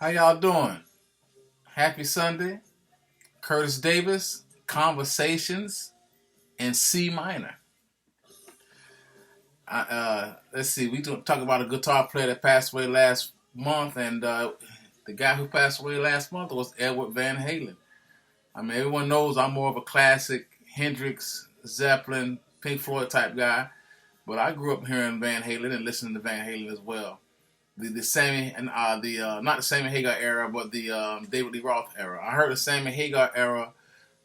How y'all doing? Happy Sunday. Curtis Davis, Conversations in C minor. Let's see. We talk about a guitar player that passed away last month, and the guy who passed away last month was Edward Van Halen. I mean, everyone knows I'm more of a classic Hendrix, Zeppelin, Pink Floyd type guy, but I grew up hearing Van Halen and listening to Van Halen as well. The Sammy and the not the Sammy Hagar era, but the David Lee Roth era. I heard the Sammy Hagar era.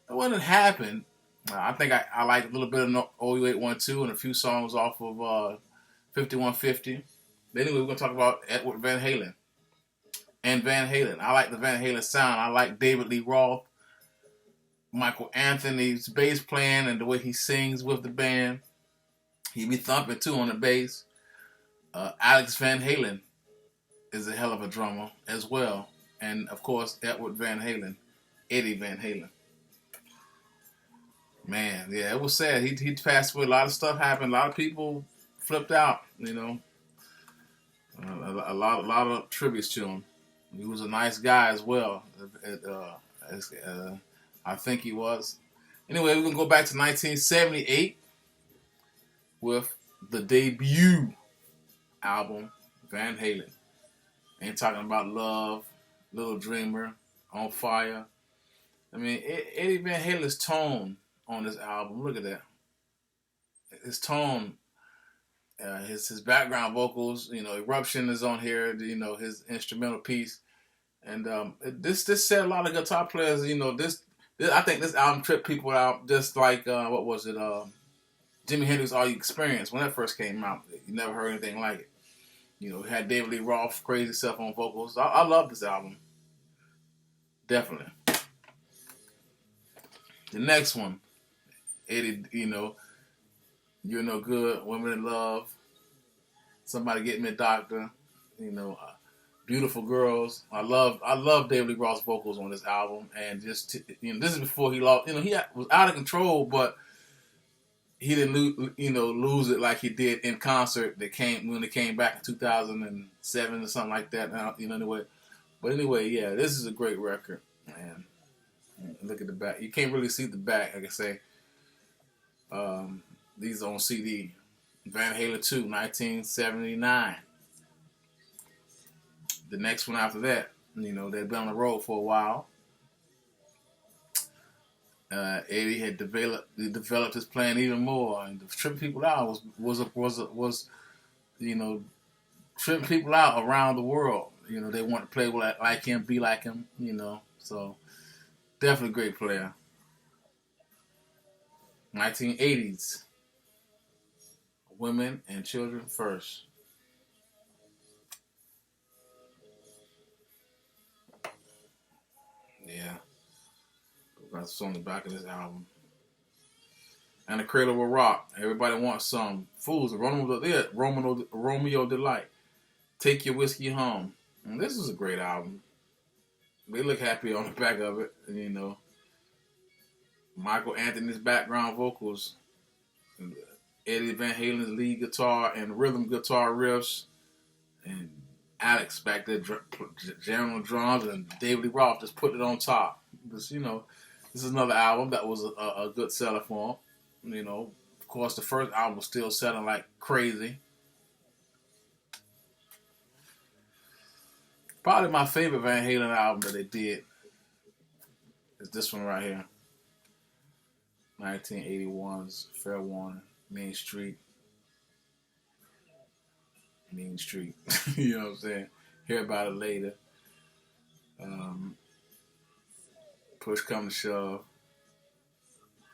When it happened, I think I like a little bit of OU812 and a few songs off of 5150. But anyway, we're gonna talk about Edward Van Halen and Van Halen. I like the Van Halen sound. I like David Lee Roth, Michael Anthony's bass playing and the way he sings with the band. He be thumping too on the bass. Alex Van Halen is a hell of a drummer as well. And of course, Edward Van Halen, Eddie Van Halen. Man, yeah, it was sad. He passed away. A lot of stuff happened. A lot of people flipped out. A lot of tributes to him. He was a nice guy as well. I think he was. Anyway, we're gonna go back to 1978 with the debut album, Van Halen. Ain't talking about Love, Little Dreamer, On Fire. I mean, Eddie Van Halen's tone on this album, look at that. His tone, his background vocals, Eruption is on here, his instrumental piece. And this said a lot of guitar players, this I think this album tripped people out just like, what was it, Jimi Hendrix All You Experience, when that first came out. You never heard anything like it. It had David Lee Roth, crazy stuff on vocals. I love this album. Definitely. The next one, Eddie, You're No Good, Women in Love, Somebody Get Me a Doctor, Beautiful Girls. I love David Lee Roth's vocals on this album, and just this is before he lost. He was out of control, but he didn't lose it like he did in concert. When they came back in 2007 or something like that. Anyway. But anyway, yeah, this is a great record, man. Look at the back. You can't really see the back, like I say. These are on CD. Van Halen 2, 1979. The next one after that, they've been on the road for a while. Eddie had developed his plan even more, and tripping people out was tripping people out around the world. They want to play like him, be like him. So definitely a great player. 1980s, Women and Children First. Yeah. That's on the back of this album. And The Cradle Will Rock. Everybody wants some. Fools. Romeo Delight. Take Your Whiskey Home. And this is a great album. They look happy on the back of it. Michael Anthony's background vocals. Eddie Van Halen's lead guitar and rhythm guitar riffs. And Alex back there jamming on drums. And David Lee Roth just put it on top. Because, this is another album that was a good seller for him. Of course, the first album was still selling like crazy. Probably my favorite Van Halen album that they did is this one right here. 1981's Fair Warning, Mean Street. Mean Street. You know what I'm saying? Hear About It Later. Push Come to Shove.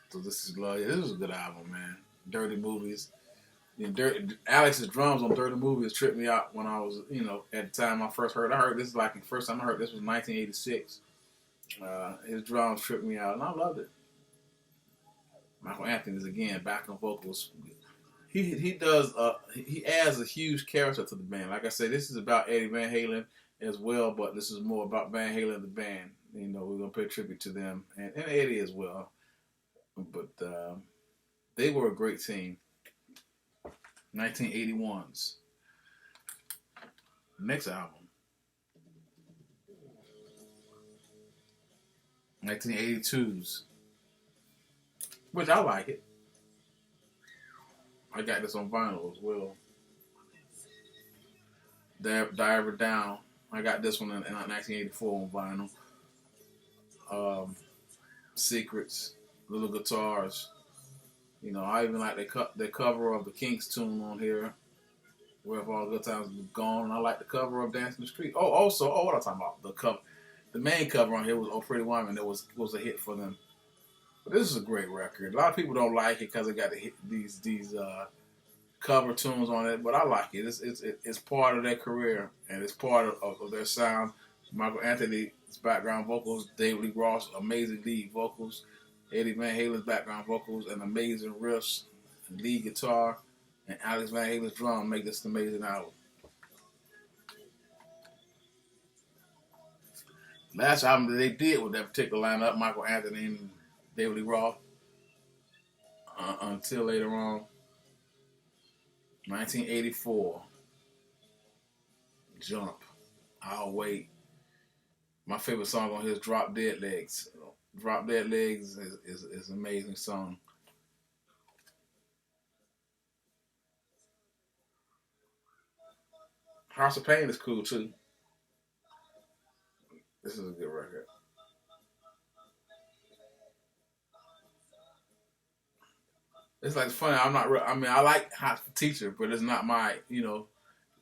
So This Is Love. Yeah, this was a good album, man. Dirty Movies. Alex's drums on Dirty Movies tripped me out when I was, at the time I first heard. I heard this like the first time I heard this was 1986. His drums tripped me out, and I loved it. Michael Anthony's again back on vocals. He adds a huge character to the band. Like I said, this is about Eddie Van Halen as well, but this is more about Van Halen the band. We're gonna pay tribute to them and Eddie as well. But they were a great team. 1981's next album, 1982's, which I like it. I got this on vinyl as well. Diver Down. I got this one in 1984 on vinyl. Secrets, Little Guitars. You know, I even like the cover of the Kinks tune on here. Where if all the good times was gone. I like the cover of Dancing in the Street. Oh, also, what I'm talking about, the cover. The main cover on here was "Oh Pretty Woman." That was a hit for them. But this is a great record. A lot of people don't like it because it got these cover tunes on it, but I like it. It's part of their career and it's part of their sound. Michael Anthony's background vocals, David Lee Ross, amazing lead vocals, Eddie Van Halen's background vocals, and amazing riffs and lead guitar, and Alex Van Halen's drum make this an amazing album. Last album that they did with that particular lineup, Michael Anthony and David Lee Roth, until later on, 1984, Jump, I'll Wait. My favorite song on here is Drop Dead Legs. Drop Dead Legs is an amazing song. House of Pain is cool too. This is a good record. It's like funny. I'm not. I mean, I like Hot for Teacher, but it's not my.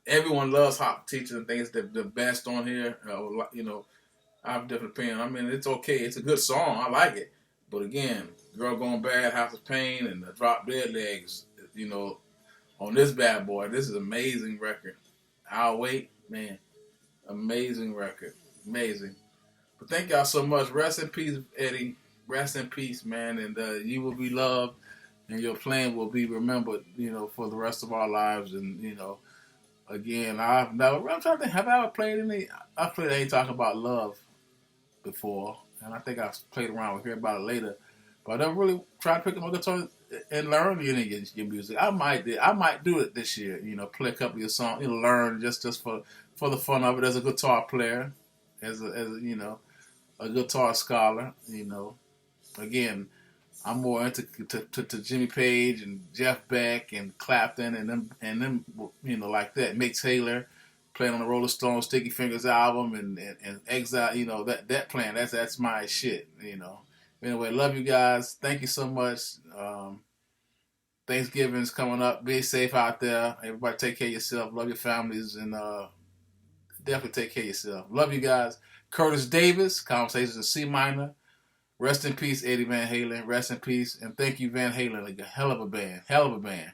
Everyone loves Hot for Teacher and thinks the best on here. I have a different opinion. I mean, it's okay. It's a good song. I like it. But again, Girl Gone Bad, House of Pain, and the Drop Dead Legs. On this bad boy, this is an amazing record. I'll Wait, man. Amazing record. Amazing. But thank y'all so much. Rest in peace, Eddie. Rest in peace, man. And you will be loved, and your plan will be remembered, for the rest of our lives. And, again, I'm trying to think, have I ever played any? I played Ain't Talking About Love before, and I think I played around with Hear About It Later. But I don't really try to pick up my guitar and learn your music. I might do it this year. Play a couple of your songs. Learn just for the fun of it as a guitar player, as a guitar scholar. Again, I'm more into to Jimmy Page and Jeff Beck and Clapton and them like that. Mick Taylor playing on the Rolling Stones Sticky Fingers album and Exile. That playing that's my shit. Anyway, love you guys. Thank you so much. Thanksgiving's coming up. Be safe out there. Everybody take care of yourself. Love your families and definitely take care of yourself. Love you guys. Curtis Davis, Conversations in C minor. Rest in peace, Eddie Van Halen. Rest in peace. And thank you, Van Halen. A hell of a band. Hell of a band.